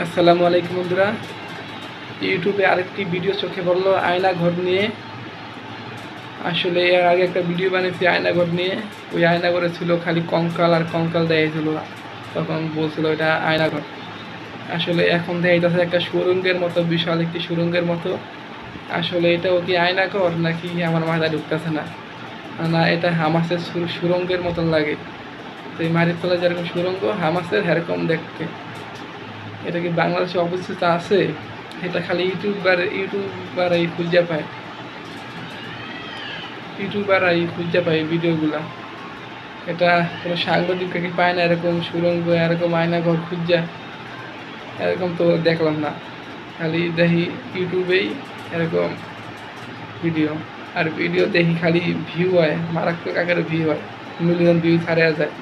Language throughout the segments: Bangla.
আসসালামু আলাইকুম বন্ধুরা। ইউটিউবে আরেকটি ভিডিও চোখে পড়লো আয়না ঘর নিয়ে। আসলে এর আগে একটা ভিডিও বানিয়েছি আয়না ঘর নিয়ে। ওই আয়না ঘরে ছিল খালি কঙ্কাল আর কঙ্কাল দেখাইছিল, তখন বলছিল এটা আয়না ঘর। আসলে এখন দেখাইতেছে একটা সুরঙ্গের মতো, বিশাল একটি সুরঙ্গের মতো। আসলে এটাও কি আয়না ঘর নাকি আমার মাথায় ঢুকতেছে না। না, এটা হামাসের সুরঙ্গের মতন লাগে। তো এই মাটির তলায় যেরকম সুরঙ্গ হামাসের সেরকম দেখতে। এটা কি বাংলাদেশে অবস্থিত আছে? এটা খালি ইউটিউবারই খুঁজে পায় ভিডিওগুলা। এটা কোনো সাংবাদিক কি পায় না এরকম সুরঙ্গ, এরকম আয়না ঘর খুঁজা, এরকম তো দেখলাম না। খালি দেখি ইউটিউবেই এরকম ভিডিও, আর ভিডিও দেখি খালি ভিউ হয়, মারাত্মক আকারে ভিউ হয়, মিলিয়ন ভিউ ছাড়া যায়।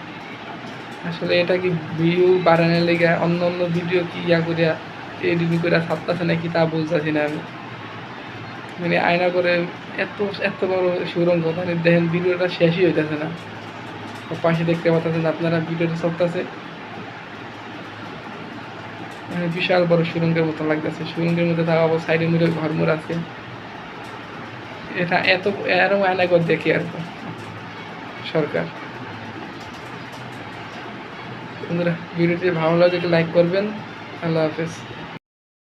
আসলে এটা কি ভিউ বাড়ানোর লেগে অন্য অন্য ভিডিও কি করিয়া এডিটিং করে ছাড়তেছে নাকি তা বুঝতেছি না আমি। মানে আয়না করে এত এত বড় সুরঙ্গ, মানে দেখেন ভিডিওটা শেষই হইতেছে না। পাশে দেখতে পাচ্ছেন আপনারা, ভিডিওটা চলতেছে, মানে বিশাল বড় সুরঙ্গের মতো লাগতেছে। সুরঙ্গের মধ্যে তাও আবার সাইডে মিলে ঘরমোর আছে। এটা এরকম আয়না করে দেখি আর সরকার। বন্ধুরা, ভিডিওটি ভালো লাগে লাইক করবেন। আল্লাহ হাফেজ।